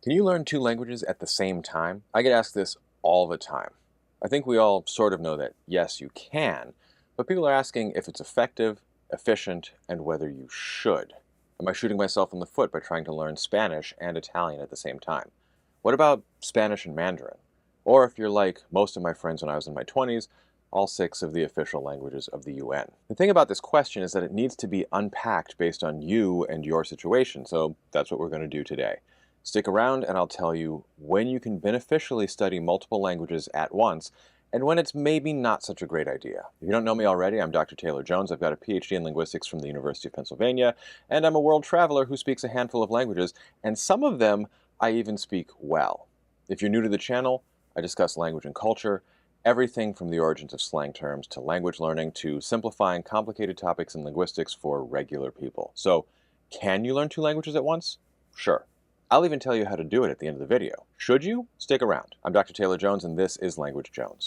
Can you learn two languages at the same time? I get asked this all the time. I think we all sort of know that yes, you can, but people are asking if it's effective, efficient, and whether you should. Am I shooting myself in the foot by trying to learn Spanish and Italian at the same time? What about Spanish and Mandarin? Or if you're like most of my friends when I was in my 20s, all six of the official languages of the UN. The thing about this question is that it needs to be unpacked based on you and your situation, so that's what we're going to do today. Stick around and I'll tell you when you can beneficially study multiple languages at once and when it's maybe not such a great idea. If you don't know me already, I'm Dr. Taylor Jones. I've got a PhD in linguistics from the University of Pennsylvania, and I'm a world traveler who speaks a handful of languages, and some of them I even speak well. If you're new to the channel, I discuss language and culture, everything from the origins of slang terms to language learning to simplifying complicated topics in linguistics for regular people. So, can you learn two languages at once? Sure. I'll even tell you how to do it at the end of the video. Should you? Stick around. I'm Dr. Taylor Jones, and this is Language Jones.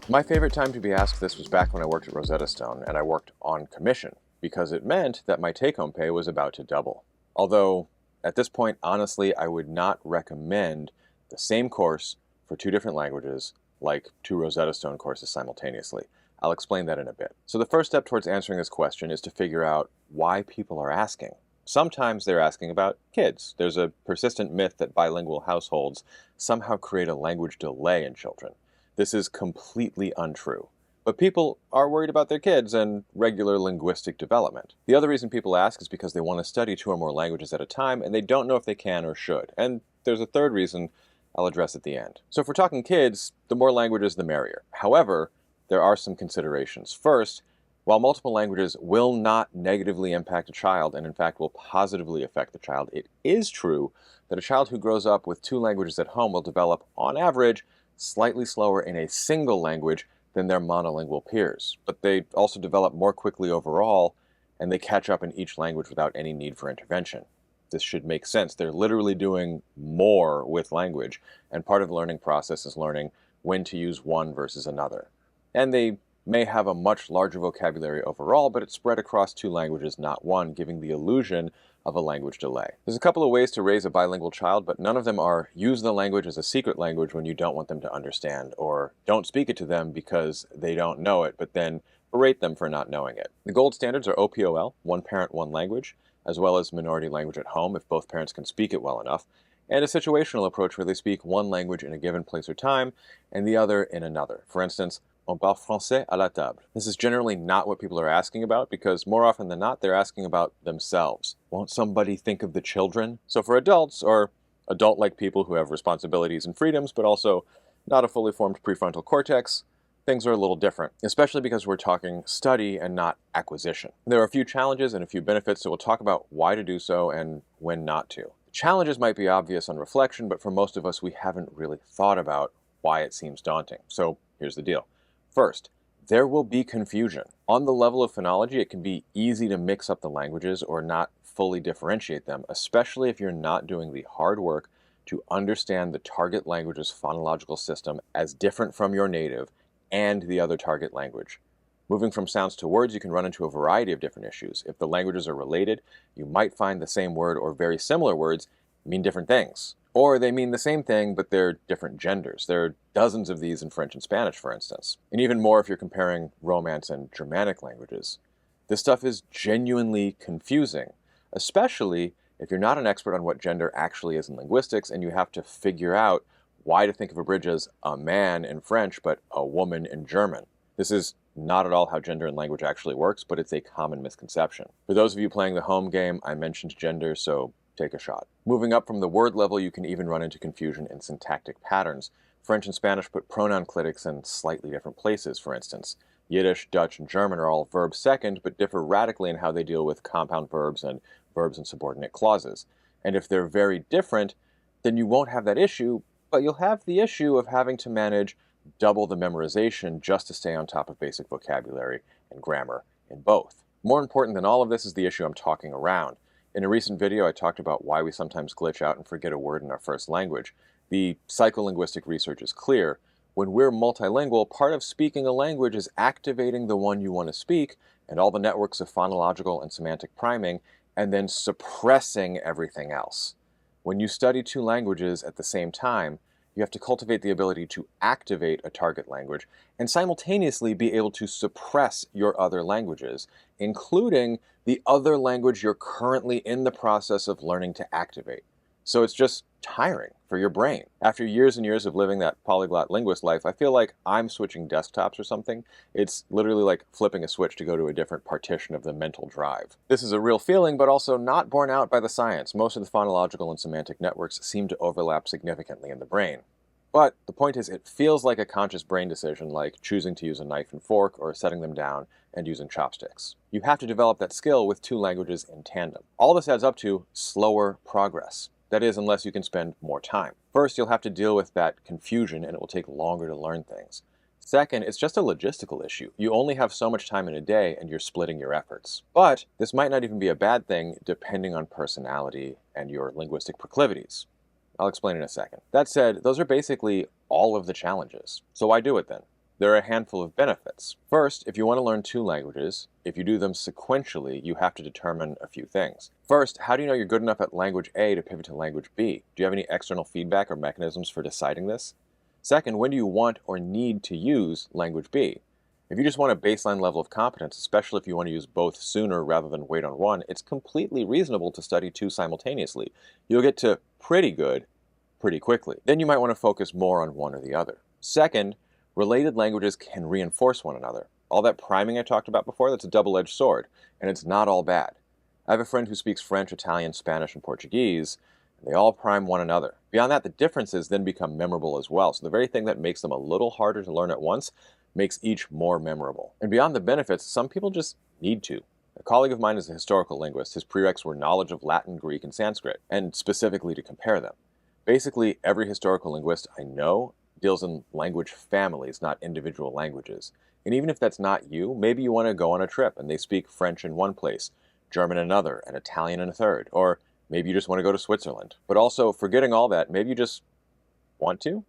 My favorite time to be asked this was back when I worked at Rosetta Stone, and I worked on commission, because it meant that my take-home pay was about to double. Although, at this point, honestly, I would not recommend the same course for two different languages, like two Rosetta Stone courses simultaneously. I'll explain that in a bit. So the first step towards answering this question is to figure out why people are asking. Sometimes they're asking about kids. There's a persistent myth that bilingual households somehow create a language delay in children. This is completely untrue. But people are worried about their kids and regular linguistic development. The other reason people ask is because they want to study two or more languages at a time and they don't know if they can or should. And there's a third reason I'll address at the end. So if we're talking kids, the more languages the merrier. However, there are some considerations. First, while multiple languages will not negatively impact a child and in fact will positively affect the child, it is true that a child who grows up with two languages at home will develop, on average, slightly slower in a single language than their monolingual peers. But they also develop more quickly overall, and they catch up in each language without any need for intervention. This should make sense. They're literally doing more with language, and part of the learning process is learning when to use one versus another. And they may have a much larger vocabulary overall, but it's spread across two languages, not one, giving the illusion of a language delay. There's a couple of ways to raise a bilingual child, but none of them are use the language as a secret language when you don't want them to understand, or don't speak it to them because they don't know it, but then berate them for not knowing it. The gold standards are OPOL, one parent, one language, as well as minority language at home if both parents can speak it well enough, and a situational approach where they speak one language in a given place or time and the other in another. For instance, on parle français à la table. This is generally not what people are asking about because more often than not, they're asking about themselves. Won't somebody think of the children? So for adults, or adult-like people who have responsibilities and freedoms, but also not a fully formed prefrontal cortex, things are a little different, especially because we're talking study and not acquisition. There are a few challenges and a few benefits, so we'll talk about why to do so and when not to. The challenges might be obvious on reflection, but for most of us, we haven't really thought about why it seems daunting. So here's the deal. First, there will be confusion. On the level of phonology, it can be easy to mix up the languages or not fully differentiate them, especially if you're not doing the hard work to understand the target language's phonological system as different from your native and the other target language. Moving from sounds to words, you can run into a variety of different issues. If the languages are related, you might find the same word or very similar words mean different things. Or they mean the same thing, but they're different genders. There are dozens of these in French and Spanish, for instance. And even more if you're comparing Romance and Germanic languages. This stuff is genuinely confusing, especially if you're not an expert on what gender actually is in linguistics and you have to figure out why to think of a bridge as a man in French, but a woman in German. This is not at all how gender in language actually works, but it's a common misconception. For those of you playing the home game, I mentioned gender, so take a shot. Moving up from the word level, you can even run into confusion in syntactic patterns. French and Spanish put pronoun clitics in slightly different places, for instance. Yiddish, Dutch, and German are all verb second, but differ radically in how they deal with compound verbs and verbs in subordinate clauses. And if they're very different, then you won't have that issue, but you'll have the issue of having to manage double the memorization just to stay on top of basic vocabulary and grammar in both. More important than all of this is the issue I'm talking around. In a recent video, I talked about why we sometimes glitch out and forget a word in our first language. The psycholinguistic research is clear. When we're multilingual, part of speaking a language is activating the one you want to speak and all the networks of phonological and semantic priming, and then suppressing everything else. When you study two languages at the same time, you have to cultivate the ability to activate a target language and simultaneously be able to suppress your other languages, including the other language you're currently in the process of learning to activate. So it's just tiring for your brain. After years and years of living that polyglot linguist life, I feel like I'm switching desktops or something. It's literally like flipping a switch to go to a different partition of the mental drive. This is a real feeling, but also not borne out by the science. Most of the phonological and semantic networks seem to overlap significantly in the brain. But the point is, it feels like a conscious brain decision, like choosing to use a knife and fork or setting them down and using chopsticks. You have to develop that skill with two languages in tandem. All this adds up to slower progress. That is, unless you can spend more time. First, you'll have to deal with that confusion and it will take longer to learn things. Second, it's just a logistical issue. You only have so much time in a day and you're splitting your efforts. But this might not even be a bad thing depending on personality and your linguistic proclivities. I'll explain in a second. That said, those are basically all of the challenges. So why do it then? There are a handful of benefits. First, if you want to learn two languages, if you do them sequentially, you have to determine a few things. First, how do you know you're good enough at language A to pivot to language B? Do you have any external feedback or mechanisms for deciding this? Second, when do you want or need to use language B? If you just want a baseline level of competence, especially if you want to use both sooner rather than wait on one, it's completely reasonable to study two simultaneously. You'll get to pretty good pretty quickly. Then you might want to focus more on one or the other. Second, related languages can reinforce one another. All that priming I talked about before, that's a double-edged sword, and it's not all bad. I have a friend who speaks French, Italian, Spanish, and Portuguese, and they all prime one another. Beyond that, the differences then become memorable as well. So the very thing that makes them a little harder to learn at once makes each more memorable. And beyond the benefits, some people just need to. A colleague of mine is a historical linguist. His prereqs were knowledge of Latin, Greek, and Sanskrit, and specifically to compare them. Basically, every historical linguist I know deals in language families, not individual languages. And even if that's not you, maybe you want to go on a trip and they speak French in one place, German in another, and Italian in a third. Or maybe you just want to go to Switzerland. But also, forgetting all that, maybe you just want to?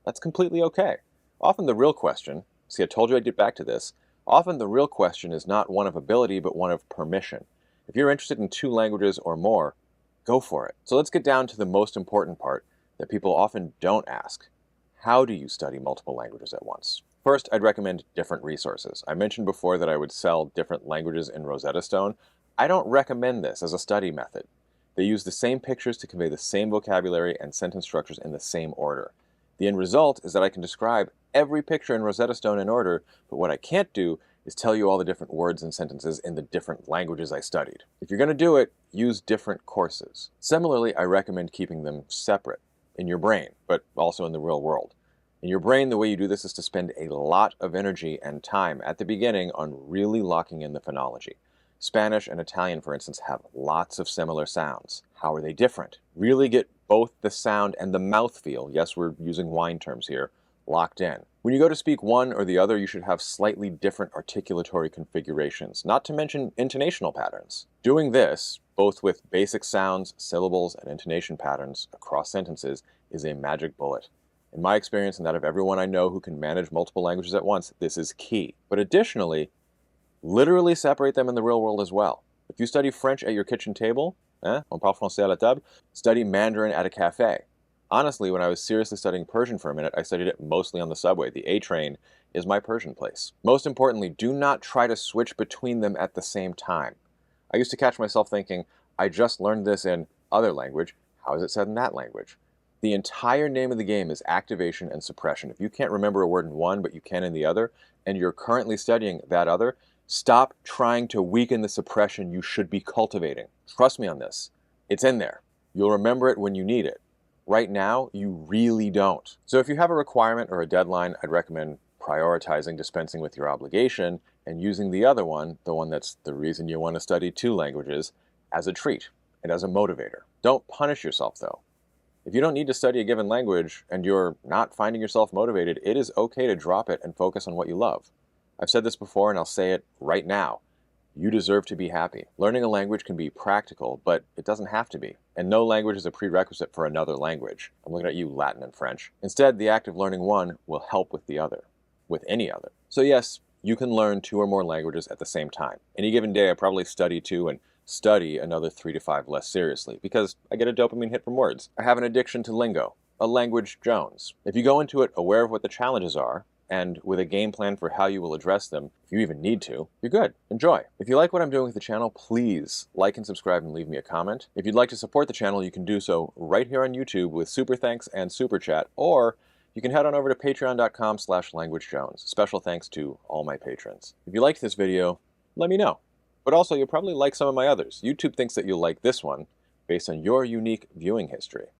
That's completely okay. Often the real question, see, I told you I'd get back to this, often the real question is not one of ability, but one of permission. If you're interested in two languages or more, go for it. So let's get down to the most important part that people often don't ask. How do you study multiple languages at once? First, I'd recommend different resources. I mentioned before that I would sell different languages in Rosetta Stone. I don't recommend this as a study method. They use the same pictures to convey the same vocabulary and sentence structures in the same order. The end result is that I can describe every picture in Rosetta Stone in order, but what I can't do is tell you all the different words and sentences in the different languages I studied. If you're going to do it, use different courses. Similarly, I recommend keeping them separate in your brain, but also in the real world. In your brain, the way you do this is to spend a lot of energy and time at the beginning on really locking in the phonology. Spanish and Italian, for instance, have lots of similar sounds. How are they different? Really get both the sound and the mouthfeel, yes, we're using wine terms here, locked in. When you go to speak one or the other, you should have slightly different articulatory configurations, not to mention intonational patterns. Doing this, both with basic sounds, syllables, and intonation patterns across sentences, is a magic bullet. In my experience and that of everyone I know who can manage multiple languages at once, this is key. But additionally, literally separate them in the real world as well. If you study French at your kitchen table, on parle français à la table, study Mandarin at a cafe. Honestly, when I was seriously studying Persian for a minute, I studied it mostly on the subway. The A train is my Persian place. Most importantly, do not try to switch between them at the same time. I used to catch myself thinking, I just learned this in other language. How is it said in that language? The entire name of the game is activation and suppression. If you can't remember a word in one, but you can in the other, and you're currently studying that other, stop trying to weaken the suppression you should be cultivating. Trust me on this. It's in there. You'll remember it when you need it. Right now, you really don't. So if you have a requirement or a deadline, I'd recommend prioritizing dispensing with your obligation and using the other one, the one that's the reason you want to study two languages, as a treat and as a motivator. Don't punish yourself, though. If you don't need to study a given language and you're not finding yourself motivated, it is okay to drop it and focus on what you love. I've said this before and I'll say it right now. You deserve to be happy. Learning a language can be practical, but it doesn't have to be. And no language is a prerequisite for another language. I'm looking at you, Latin and French. Instead, the act of learning one will help with the other, with any other. So yes, you can learn 2 or more languages at the same time. Any given day, I probably study 2 and study another 3 to 5 less seriously because I get a dopamine hit from words. I have an addiction to lingo, a language Jones. If you go into it aware of what the challenges are, and with a game plan for how you will address them, if you even need to, you're good. Enjoy. If you like what I'm doing with the channel, please like and subscribe and leave me a comment. If you'd like to support the channel, you can do so right here on YouTube with super thanks and super chat, or you can head on over to patreon.com/languagejones. Special thanks to all my patrons. If you liked this video, let me know. But also, you'll probably like some of my others. YouTube thinks that you'll like this one based on your unique viewing history.